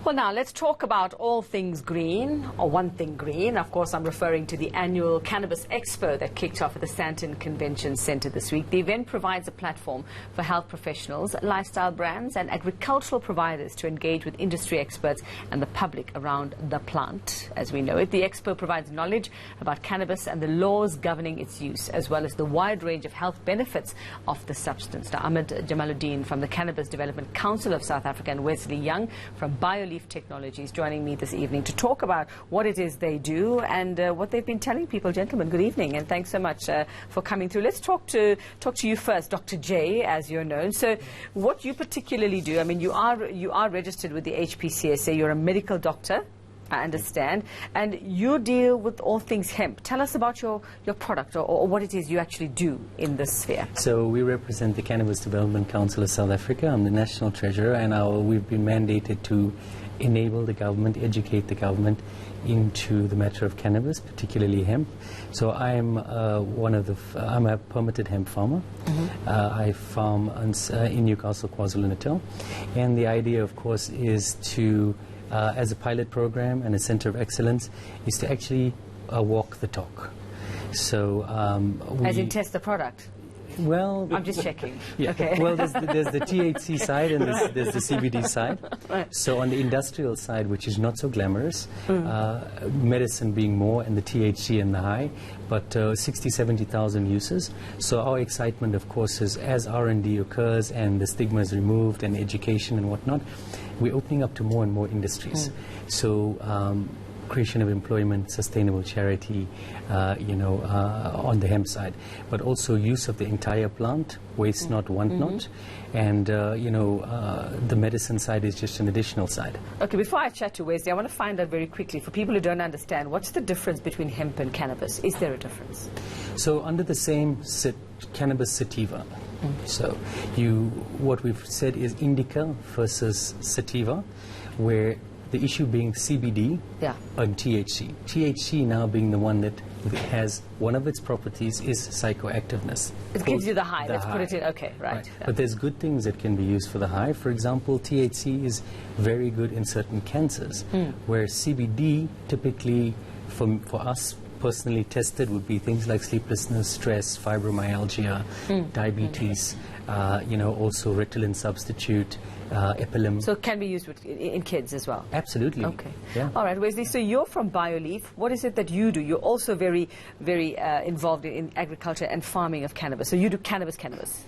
Well, now let's talk about all things green, or one thing green. Of course, I'm referring to the annual Cannabis Expo that kicked off at the Sandton Convention Centre this week. The event provides a platform for health professionals, lifestyle brands and agricultural providers to engage with industry experts and the public around the plant as we know it. The expo provides knowledge about cannabis and the laws governing its use, as well as the wide range of health benefits of the substance. Now, Ahmed Jamaluddin from the Cannabis Development Council of South Africa and Wesley Young from BioLeaf Technologies joining me this evening to talk about what it is they do and what they've been telling people. Gentlemen, good evening and thanks so much for coming through. Let's talk to you first, Dr. J, as you're known. So what you particularly do, I mean, you are registered with the HPCSA, you're a medical doctor, I understand, and you deal with all things hemp. Tell us about your product or what it is you actually do in this sphere. So we represent the Cannabis Development Council of South Africa. I'm the National Treasurer, and we've been mandated to enable the government, educate the government into the matter of cannabis, particularly hemp. So I'm I'm a permitted hemp farmer. I farm in Newcastle, KwaZulu-Natal, and the idea, of course, is to as a pilot program and a center of excellence, is to actually walk the talk. So as in test the product? Well, I'm just checking. Yeah. Okay. Well, there's the THC side and there's the CBD side. Right. So on the industrial side, which is not so glamorous, medicine being more and the THC and the high, but 60, 70,000 uses. So our excitement, of course, is as R&D occurs and the stigma is removed and education and whatnot, we're opening up to more and more industries. So creation of employment, sustainable charity, on the hemp side, but also use of the entire plant, waste not, want not, and the medicine side is just an additional side. Okay, before I chat to Wesley, I want to find out very quickly, for people who don't understand, what's the difference between hemp and cannabis? Is there a difference? So under the same cannabis sativa, so what we've said is indica versus sativa, where the issue being CBD and THC. THC now being the one that has one of its properties is psychoactiveness. It gives you the high. Let's put it in. Okay, right. Yeah. But there's good things that can be used for the high. For example, THC is very good in certain cancers, where CBD typically, for us personally tested, would be things like sleeplessness, stress, fibromyalgia, diabetes, also Ritalin substitute, epilim. So it can be used in kids as well? Absolutely. Okay. Yeah. All right, Wesley, so you're from BioLeaf. What is it that you do? You're also very, very involved in agriculture and farming of cannabis. So you do cannabis.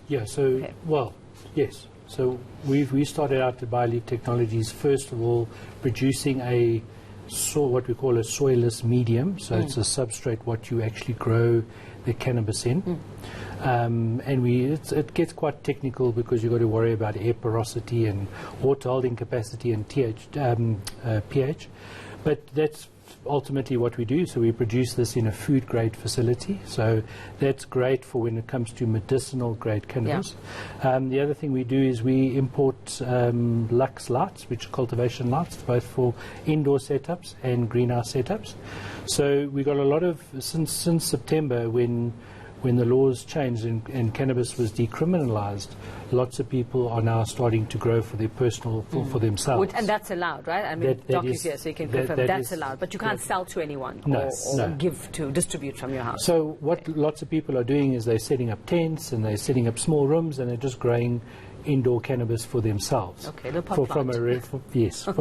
Yeah, so, well, yes. So we started out at BioLeaf Technologies, first of all, producing what we call a soilless medium. So it's a substrate what you actually grow the cannabis in. And it gets quite technical because you've got to worry about air porosity and water holding capacity and pH. But that's ultimately what we do. So we produce this in a food grade facility. So that's great for when it comes to medicinal grade cannabis. The other thing we do is we import Lux lights, which are cultivation lights, both for indoor setups and greenhouse setups. So we got a lot of, since September, when the laws changed and cannabis was decriminalized, lots of people are now starting to grow for their personal, for themselves. And that's allowed, right? I mean, Doc is here, so you can confirm that's allowed. But you can't sell to anyone or distribute from your house. So what lots of people are doing is they're setting up tents and they're setting up small rooms and they're just growing indoor cannabis for themselves. Okay, for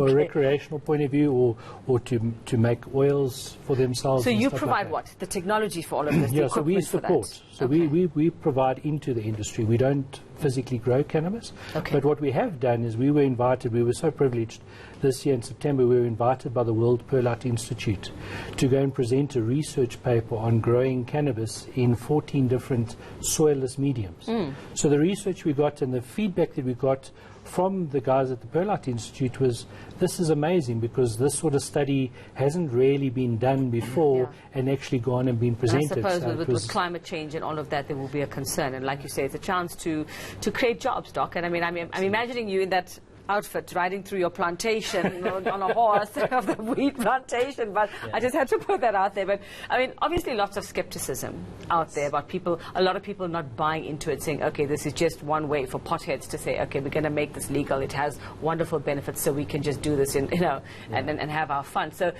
a recreational point of view, or to make oils for themselves. So you provide what? The technology for all of this? Yeah, so we support. So we provide into the industry. We don't physically grow cannabis. But what we have done is we were so privileged this year in September, we were invited by the World Perlite Institute to go and present a research paper on growing cannabis in 14 different soilless mediums. So the research we got and the feedback that we got from the guys at the Perlite Institute was, this is amazing because this sort of study hasn't really been done before and actually gone and been presented. I suppose with climate change and all of that, there will be a concern. And like you say, it's a chance to create jobs, Doc. And I mean, I'm imagining you in that outfit riding through your plantation on a horse of the wheat plantation, but I just had to put that out there. But I mean, obviously lots of skepticism out there about people, a lot of people not buying into it, saying, okay, this is just one way for potheads to say, okay, we're going to make this legal, it has wonderful benefits, so we can just do this and have our fun. So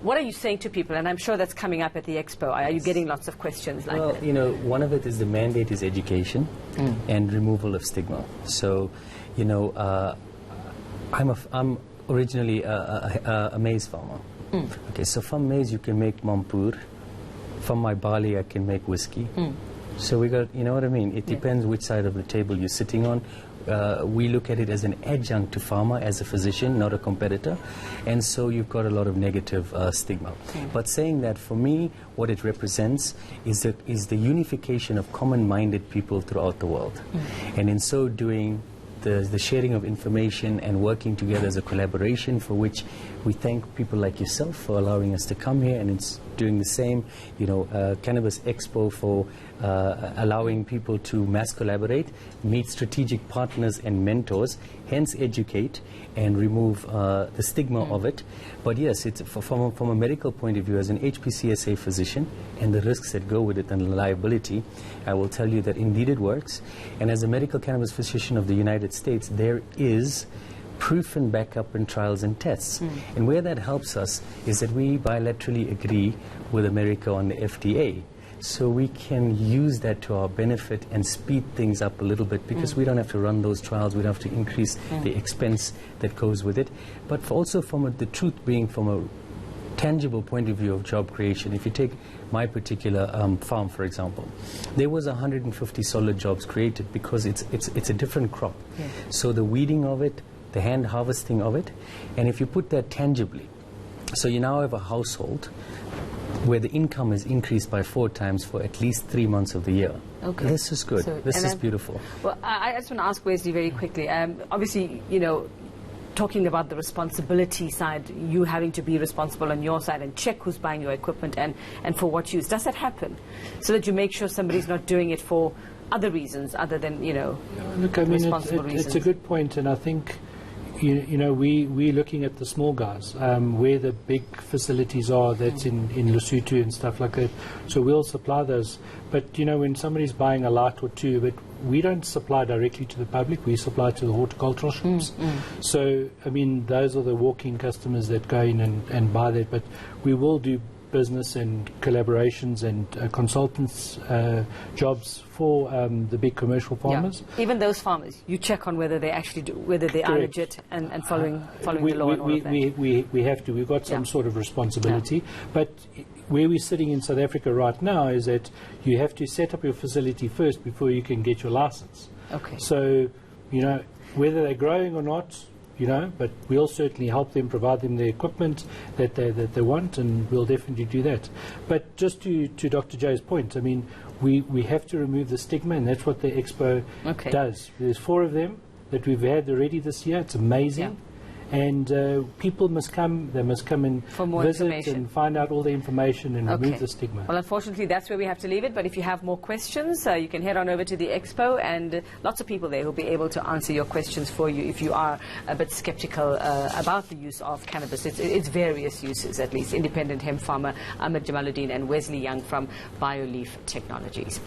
what are you saying to people? And I'm sure that's coming up at the expo. Are you getting lots of questions like that? Well, one of it is the mandate is education and removal of stigma. So, I'm originally a maize farmer. Okay, so from maize you can make mampur. From my barley I can make whiskey. So we got, you know what I mean? It depends which side of the table you're sitting on. We look at it as an adjunct to pharma, as a physician, not a competitor. And so you've got a lot of negative stigma. But saying that, for me, what it represents is the unification of common-minded people throughout the world. And in so doing, the sharing of information and working together as a collaboration, for which we thank people like yourself for allowing us to come here, and it's doing the same, Cannabis Expo for allowing people to mass collaborate, meet strategic partners and mentors, hence educate and remove the stigma of it. But yes, it's from a medical point of view, as an HPCSA physician and the risks that go with it and the liability, I will tell you that indeed it works. And as a medical cannabis physician of the United States, there is proof and backup in trials and tests. And where that helps us is that we bilaterally agree with America on the FDA. So we can use that to our benefit and speed things up a little bit, because we don't have to run those trials, we don't have to increase the expense that goes with it. But also from the truth being from a tangible point of view of job creation. If you take my particular farm, for example, there was 150 solid jobs created because it's a different crop. So the weeding of it, the hand harvesting of it, and if you put that tangibly, so you now have a household where the income is increased by 4 times for at least 3 months of the year. Okay. This is good. So, this is beautiful. Well, I just want to ask Wesley very quickly. Obviously, talking about the responsibility side, you having to be responsible on your side and check who's buying your equipment and for what use. Does that happen? So that you make sure somebody's not doing it for other reasons other than, Look, I mean, responsible reasons? It's a good point, and I think we're looking at the small guys, where the big facilities are, that's in Lesotho and stuff like that. So we'll supply those. But, when somebody's buying a lot or two, but we don't supply directly to the public, we supply to the horticultural shops. So, I mean, those are the walk-in customers that go in and buy that. But we will do business and collaborations and consultants jobs for the big commercial farmers. Even those farmers, you check on whether they actually do, whether they are legit and following the law and all of that. We have to. We've got some sort of responsibility. But where we're sitting in South Africa right now is that you have to set up your facility first before you can get your license. Okay. So, whether they're growing or not, but we'll certainly help them, provide them the equipment that they want, and we'll definitely do that. But just to Dr. Jo's point, I mean, we have to remove the stigma, and that's what the expo does. There's 4 of them that we've had already this year. It's amazing. And people must come, they must come and visit and find out all the information and remove the stigma. Well, unfortunately, that's where we have to leave it. But if you have more questions, you can head on over to the expo, and lots of people there who'll be able to answer your questions for you if you are a bit skeptical about the use of cannabis. It's various uses, at least. Independent hemp farmer Ahmed Jamaluddin and Wesley Young from BioLeaf Technologies.